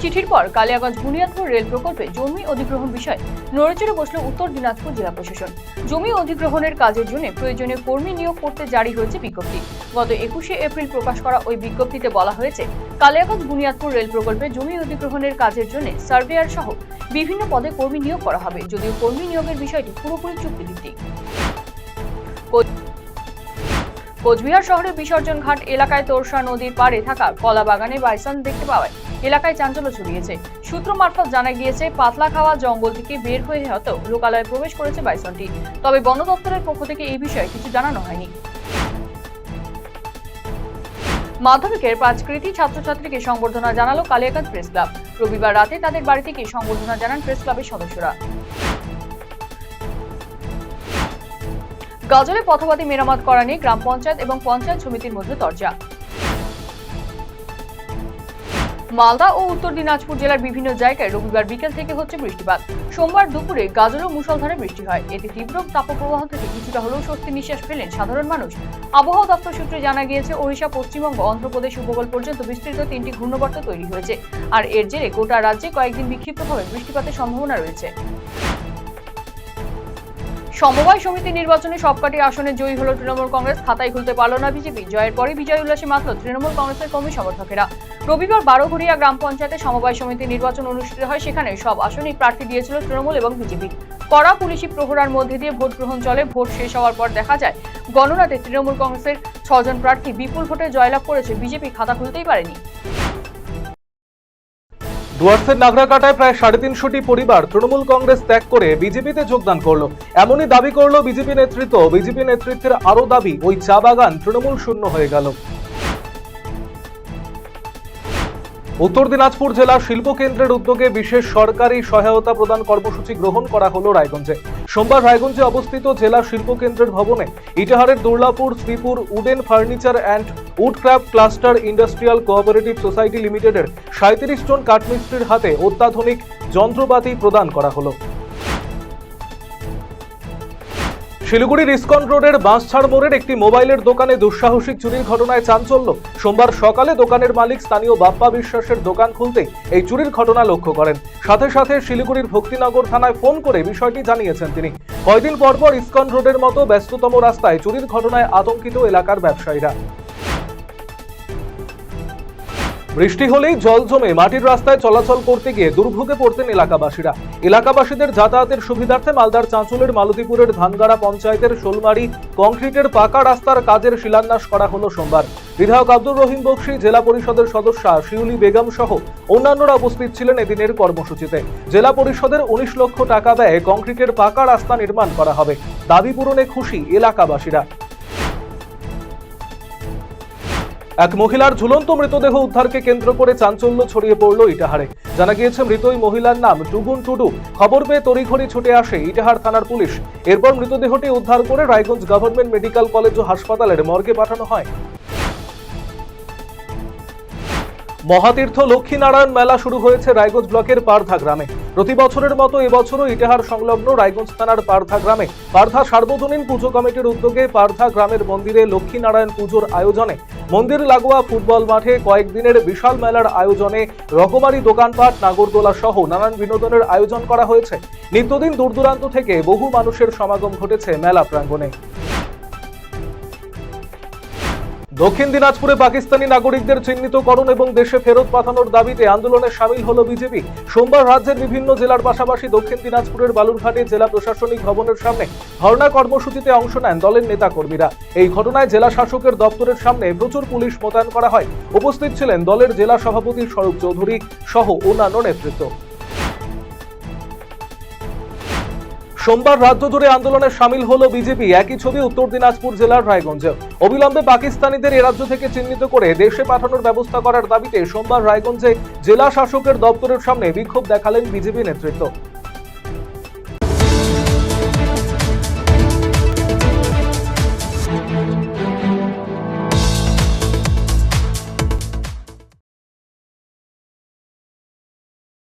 চিঠির পর কালিয়াগঞ্জ বুনিয়াদপুর রেল প্রকল্পে জমি অধিগ্রহণ বিষয়ে নড়েচড়ে বসল উত্তর দিনাজপুর জেলা প্রশাসন। জমি অধিগ্রহণের কাজের জন্য প্রয়োজনীয় কর্মী নিয়োগ করতে জারি হয়েছে বিজ্ঞপ্তি। গত 21শে এপ্রিল প্রকাশ করা ওই বিজ্ঞপ্তিতে বলা হয়েছে, কালিয়াগঞ্জ বুনিয়াদপুর রেল প্রকল্পে জমি অধিগ্রহণের কাজের জন্য সার্ভেয়ার সহ বিভিন্ন পদে কর্মী নিয়োগ করা হবে, যদিও কর্মী নিয়োগের বিষয়টি পুরোপুরি চুক্তিভিত্তিক। কোচবিহার শহরের বিসর্জন ঘাট এলাকায় তোরসা নদীর পাড়ে থাকা কলা বাগানে বাইসন দেখতে পাওয়ায় এলাকায় চাঞ্চল্য ছড়িয়েছে। সূত্র মারফত জানা গিয়েছে, পাতলা খাওয়া জঙ্গল থেকে বের হয়ে হয়তো লোকালয়ে প্রবেশ করেছে বাইসনটি। তবে বন দপ্তরের পক্ষ থেকে এই বিষয়ে কিছু জানানো হয়নি। মাধ্যমিকের 5 কৃতী ছাত্রছাত্রীকে সংবর্ধনা জানালো কালিয়াগঞ্জ প্রেস ক্লাব। রবিবার রাতে তাদের বাড়ি থেকে সংবর্ধনা জানান প্রেস ক্লাবের সদস্যরা। গাজলে পথবাতি মেরামত করা নিয়ে গ্রাম পঞ্চায়েত এবং পঞ্চায়েত সমিতির মধ্যে তরজা। মালদা ও উত্তর দিনাজপুর জেলার বিভিন্ন জায়গায় রবিবার বিকেল থেকে হচ্ছে বৃষ্টিপাত। সোমবার দুপুরে গাজলেও মুষলধারে বৃষ্টি হয়। এতে তীব্র তাপপ্রবাহ থেকে কিছুটা হলেও স্বস্তি নিঃশ্বাস ফেলেন সাধারণ মানুষ। আবহাওয়া দপ্তর সূত্রে জানা গিয়েছে, ওড়িশা, পশ্চিমবঙ্গ, অন্ধ্রপ্রদেশ উপকূল পর্যন্ত বিস্তৃত 3টি ঘূর্ণবর্ত তৈরি হয়েছে। আর এর জেরে গোটা রাজ্যে কয়েকদিন বিক্ষিপ্তভাবে বৃষ্টিপাতের সম্ভাবনা রয়েছে। সমবায় সমিতি নির্বাচনে সবকটি আসনে জয়ী হল তৃণমূল কংগ্রেস। খাতায় খুলতে পারল না বিজেপি। জয়ের পরে বিজয় উল্লাসে মাতল তৃণমূল কংগ্রেসের কর্মী সমর্থকেরা। রবিবার 12ঘড়িয়া গ্রাম পঞ্চায়েতে সমবায় সমিতি নির্বাচন অনুষ্ঠিত হয়। সেখানে সব আসনেই প্রার্থী দিয়েছিল তৃণমূল এবং বিজেপি। কড়া পুলিশি প্রহরার মধ্যে দিয়ে ভোট গ্রহণ চলে। ভোট শেষ হওয়ার পর দেখা যায়, গণনাতে তৃণমূল কংগ্রেসের 6 জন প্রার্থী বিপুল ভোটে জয়লাভ করেছে। বিজেপি খাতা খুলতেই পারেনি। ডুয়ার্সের নাগরাকাটায় প্রায় 350টি পরিবার তৃণমূল কংগ্রেস ত্যাগ করে বিজেপিতে যোগদান করলো। এমনই দাবি করলো বিজেপি নেতৃত্ব। বিজেপি নেতৃত্বের আরো দাবি, ওই চা বাগান তৃণমূল শূন্য হয়ে গেল। উত্তর দিনাজপুর জেলা শিল্প কেন্দ্রের উদ্যোগে বিশেষ সরকারি সহায়তা প্রদান কর্মসূচি গ্রহণ করা হলো রায়গঞ্জে। সোমবার রায়গঞ্জে অবস্থিত জেলা শিল্প কেন্দ্রের ভবনে ইটাহারের Durlapur Sripur wooden furniture and woodcraft cluster industrial cooperative society লিমিটেডের 37 জন কাঠমিস্ত্রির হাতে অত্যাধুনিক যন্ত্রপাতি প্রদান করা হলো। শিলিগুড়ির ইসকন রোডের বাঁশছাড় মোড়ের একটি মোবাইলের দোকানে দুঃসাহসিক চুরির ঘটনায় চাঞ্চল্য। সোমবার সকালে দোকানের মালিক স্থানীয় বাপ্পা বিশ্বাসের দোকান খুলতেই এই চুরির ঘটনা লক্ষ্য করেন। সাথে সাথে শিলিগুড়ির ভক্তিনগর থানায় ফোন করে বিষয়টি জানিয়েছেন তিনি। কয়েকদিন পরপর ইসকন রোডের মতো ব্যস্ততম রাস্তায় চুরির ঘটনায় আতঙ্কিত এলাকার ব্যবসায়ীরা। বৃষ্টি হলেই জল জমে মাটির রাস্তায় চলাচল করতে গিয়ে দুর্ভোগে পড়তেন এলাকাবাসীরা। এলাকাবাসীদের যাতায়াতের সুবিধার্থে মালদার চাঁচলের মালতীপুরের ধানগাড়া পঞ্চায়েতের শোলমারি কংক্রিটের পাকা রাস্তার কাজের শিলান্যাস করা হলো সোমবার। বিধায়ক আব্দুর রহিম বক্সী, জেলা পরিষদের সদস্যা শিউলি বেগম সহ অন্যান্যরা উপস্থিত ছিলেন এদিনের কর্মসূচিতে। জেলা পরিষদের 19 লক্ষ টাকা ব্যয়ে কংক্রিটের পাকা রাস্তা নির্মাণ করা হবে। দাবি পূরণে খুশি এলাকাবাসীরা। এক মহিলার ঝুলন্ত মৃতদেহ উদ্ধারকে কেন্দ্র করে চাঞ্চল্য ছড়িয়ে পড়ল ইটাহারে। জানা গিয়েছে, মৃত ওই মহিলার নাম টুগুন টুডু। খবর পেয়ে তড়িঘড়ি ছুটে আসে ইটাহার থানার পুলিশ। এরপর মৃতদেহটি উদ্ধার করে রায়গঞ্জ গভর্নমেন্ট মেডিকেল কলেজ ও হাসপাতালের মর্গে পাঠানো হয়। মহাতীর্থ লক্ষ্মীনারায়ণ মেলা শুরু হয়েছে রায়গঞ্জ ব্লকের পারধা গ্রামে। প্রতি বছরের মতো এবছরও ইটাহার সংলগ্ন রায়গঞ্জ থানার পারধা গ্রামে পারধা সার্বজনীন পুজো কমিটির উদ্যোগে পারধা গ্রামের মন্দিরে লক্ষ্মীনারায়ণ পুজোর আয়োজনে মন্দির লাগোয়া ফুটবল মাঠে কয়েকদিনের বিশাল মেলার আয়োজনে রকমারি দোকানপাট, নাগরদোলা সহ নানান বিনোদনের আয়োজন করা হয়েছে। নিত্যদিন দূর দূরান্ত থেকে বহু মানুষের সমাগম ঘটেছে মেলা প্রাঙ্গণে। দক্ষিণ দিনাজপুরে পাকিস্তানি নাগরিকদের চিহ্নিতকরণ এবং দেশে ফেরত পাঠানোর দাবিতে আন্দোলনে সামিল হলো বিজেপি। সোমবার রাজ্যের বিভিন্ন জেলার পাশাপাশি দক্ষিণ দিনাজপুরের বালুরঘাটে জেলা প্রশাসনিক ভবনের সামনে ধর্ণা কর্মসূচিতে অংশ নেন দলের নেতাকর্মীরা। এই ঘটনায় জেলা শাসকের দপ্তরের সামনে প্রচুর পুলিশ মোতায়েন করা হয়। উপস্থিত ছিলেন দলের জেলা সভাপতি স্বরূপ চৌধুরী সহ অন্যান্য নেতৃত্ব। সোমবার রাজ্য জুড়ে আন্দোলনে সামিল হলো বিজেপি। একই ছবি উত্তর দিনাজপুর জেলার রায়গঞ্জে। অবিলম্বে পাকিস্তানিদের এ রাজ্য থেকে চিহ্নিত করে দেশে পাঠানোর ব্যবস্থা করার দাবিতে সোমবার রায়গঞ্জে জেলা শাসকের দপ্তরের সামনে বিক্ষোভ দেখালেন বিজেপি নেতৃত্ব।